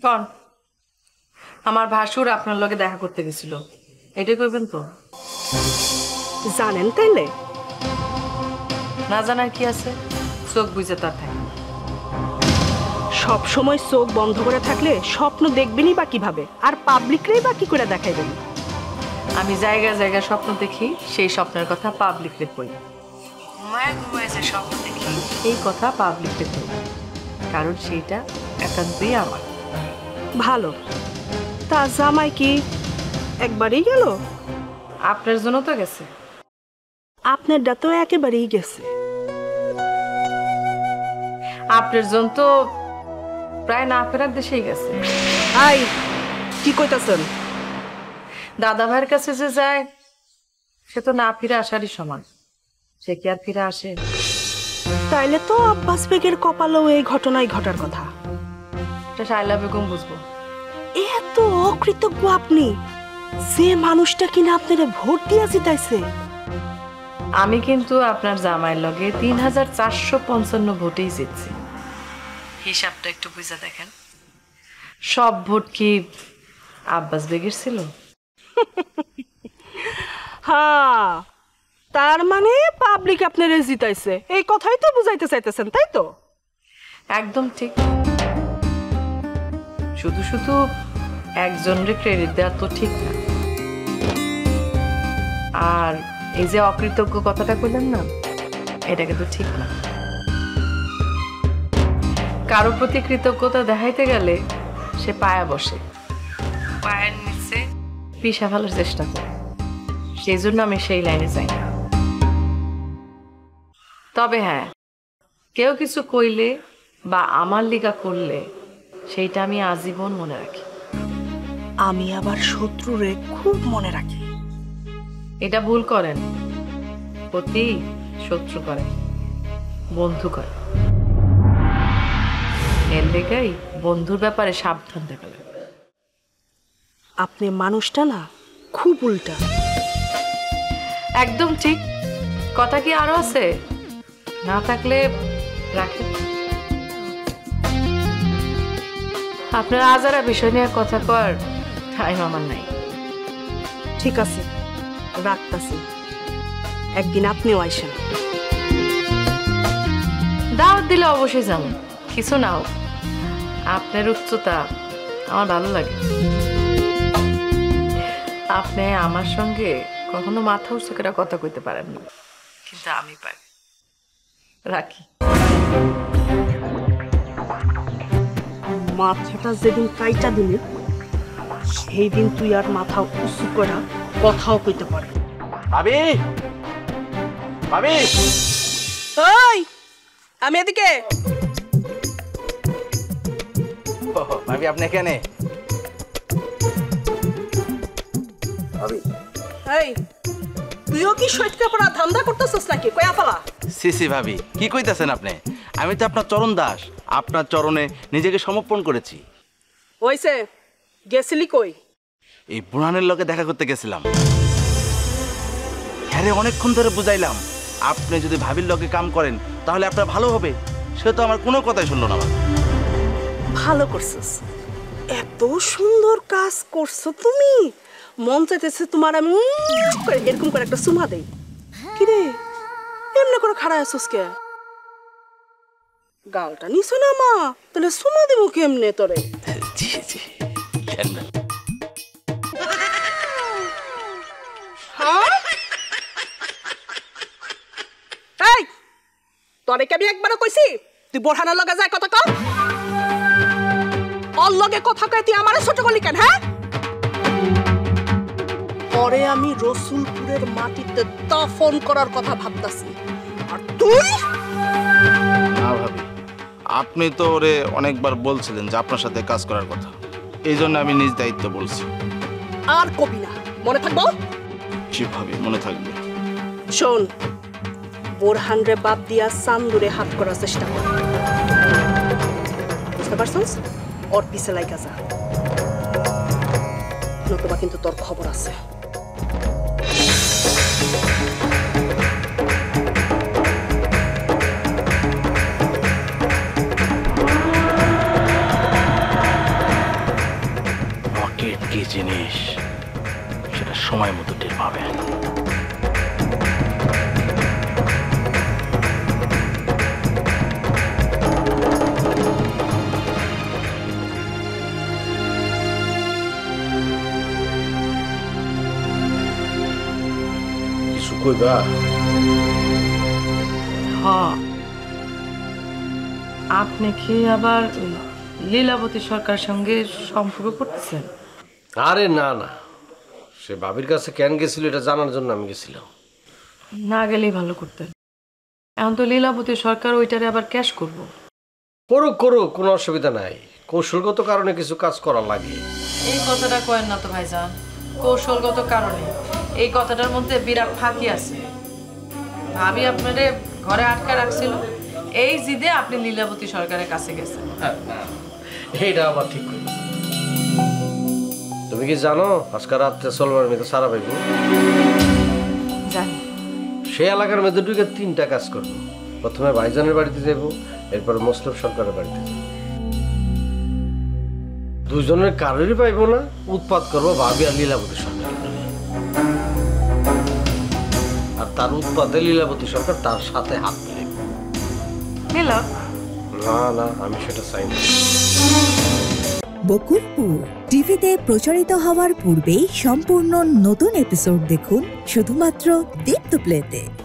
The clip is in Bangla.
কন আমার ভাসুর আপনার লগে দেখা করতে গেছিল, এটাই কইবেন তো? জানেন তাইলে? না জানার কি আছে, চোখ বুঝে তার থাকে। সব সময় চোখ বন্ধ করে থাকলে স্বপ্ন দেখবেনই বা কিভাবে, আর পাবলিকরাই বা কি করে দেখাইবেন? আমি জায়গায় জায়গায় স্বপ্ন দেখি, সেই স্বপ্নের কথা পাবলিকরে কই। ঘুমায় ঘুমায় যে স্বপ্ন দেখি এই কথা পাবলিকরে কই, কারণ সেইটা একান্তই আমার। ভালো। তা জামাই কি একবারই গেল? আপনার জন্য তো গেছে। আপনারটা তো একেবারেই গেছে। আপনার জন্য তো প্রায় না ফেরার দেশেই গেছে। আই কি কইতাছেন? দাদা ভাইয়ের কাছে যে যায় সে তো না ফিরে আসারই সমান, সে কি আর ফিরে আসে? তাইলে তো আব্বাস বেগের কপালেও এই ঘটনাই ঘটার কথা। এটা শায়লা বেগম বুঝবো। এত অকৃতজ্ঞ আপনি, যে মানুষটা কিনা আপনারা ভোট দিয়া জিতাইছে। আমি কিন্তু আপনার জামাইয়ের লগে ৩,৪৫৫ ভোটেই জিতছি। হিসাবটা একটু বুঝে দেখেন, সব ভোট কি আব্বাস বেগের ছিল? হ্যাঁ, তার মানে পাবলিক আপনারে জিতাইছে, এই কথাই তো বুঝাইতে চাইতেছেন, তাই তো? একদম ঠিক। শুধু শুধু একজনের ক্রেডিট দেওয়া তো ঠিক না। আর এই যে অকৃতজ্ঞ কথাটা কইলেন না, এটা কিন্তু ঠিক না। কারো প্রতি কৃতজ্ঞতা দেখাইতে গেলে সে পায়া বসে, পায়ের নিচে পিষা ফেলার চেষ্টা করে। সেই জন্য আমি সেই লাইনে যাই না। তবে হ্যাঁ, কেউ কিছু কইলে বা আমার লিগা করলে সেইটা আমি আজীবন মনে রাখি। আমি আবার শত্রুরে খুব মনে রাখি। এটা ভুল করেন, প্রতি শত্রু করে, বন্ধু করে। এর লেগাই বন্ধুর ব্যাপারে সাবধান থাকা লাগবে। আপনি মানুষটা না খুব উল্টা। একদম ঠিক কথা। কি আরো আছে? না থাকলে রাখেন। আপনার আজারা বিষয় নিয়ে কথা কর টাইম আমার নাই। ঠিক আছে, রাখতাছি। একদিন আপনিও আইসেন। দাওয়াত দিলে অবশ্যই যাবো, কিছু না হোক। আপনার উচ্চতা আমার ভালো লাগে। আপনি আমার সঙ্গে কখনো মাথা উঁচু করে কথা কইতে পারেন না, কিন্তু আমি পারি। রাখি। মাথাটা যেদিন কাইটা দিলে সেই দিন তুই আর মাথা উঁচু করা কথাও কইতে পারে। ভাবি, ভাবি, ওই আমি এদিকে। ভাবি আপনি এখানে? ভাবি, এই তুইও কি শৈতকা পড়া ধান্দা করতেছিস নাকি? কয়া ফেলা। সিসি ভাবি, কি কইতাছেন আপনি? আমি তো আপনার চরণ দাস, আপনার চরণে নিজেকে সমর্পণ করেছি। হইছে, গেছিলি কই? এই বুড়ানের লগে দেখা করতে গেছিলাম। হ্যাঁ রে, অনেকক্ষণ ধরে বুঝাইলাম আপনি যদি ভাবির লগে কাম করেন তাহলে আপনার ভালো হবে। সে তো আমার কোনো কথাই শুনলো না। ভালো করছিস, এত সুন্দর কাজ করছো তুমি। মন চাইতেছে তোমার আমি এরকম করে একটা চুমা দেই। কিরে এমনি করে খাড়া আছিস কে? গালটা নিছো না মা, তাহলে চুমা দিব কেমনে তোরে? জি জি, কেন না? এই তোরে কি আমি একবারও কইছি তুই বোরহানের লগে যায় কথা কও? ওর লগে কথা কই তুই আমারে ছোট করলি কেন? হ্যাঁ, পরে আমি রসুলপুরের মাটিতে দাফন করার কথা ভাবতাছি, আর তুই? না ভাবি, আপনি তো ওরে অনেকবার বলছিলেন যে আপনার সাথে কাজ করার কথা, এই জন্য আমি নিজ দায়িত্ব বলছি। আর কবি না, মনে থাকবো? জি ভাবি, মনে থাকবে। শোন, বোরহান রে বাদ দিয়া চান্দুরে হাত করার চেষ্টা কর, বুঝতে পারছস? ওর পিছে লাইগা যা, নতুবা কিন্তু তোর খবর আছে। টিকিট কি জিনিস সেটা সময় মতো টের পাবে। কিছু কইবা? হ, আপনি কি আবার ওই লীলাবতী সরকার সঙ্গে সম্পর্ক করতেছেন? আরে না না, সে ভাবির কাছে কেন গেছিল এটা জানার জন্য আমি গেছিলাম। না গেলেই ভালো করতেন। এখন তো লীলাবতী সরকার ওইটারে আবার ক্যাশ করব। করুক করুক, কোনো অসুবিধা নাই। কৌশলগত কারণে কিছু কাজ করা লাগে। এই কথাটা কয়েন না তো ভাইজান, কৌশলগত কারণে। এই কথাটার মধ্যে বিরাট ফাঁকি আছে। ভাবি আপনারে ঘরে আটকা রাখছিল, এই জিদে আপনি লীলাবতী সরকারের কাছে গেছেন। এইটা আবার ঠিক করি। তুমি কি জানো আজকে রাত্রে সলমার মেয়েতে সারা পাইব? জানি। সেই এলাকার মধ্যে ঢুকে 3টা কাজ করবো। প্রথমে ভাইজানের বাড়িতে যাব, এরপর মুসলিম সরকারের বাড়িতে যাব। দুজনের কারোরই পাইব না, উৎপাত করবো ভাবি আর লীলাবতী সরকার। আর তার উৎপাতে লীলাবতী সরকার তার সাথে হাত মিলে। মিলা না না, আমি সেটা চাই না। বকুলপুর টিভিতে প্রচারিত হওয়ার পূর্বেই সম্পূর্ণ নতুন এপিসোড দেখুন শুধুমাত্র দীপ্ত প্লেতে।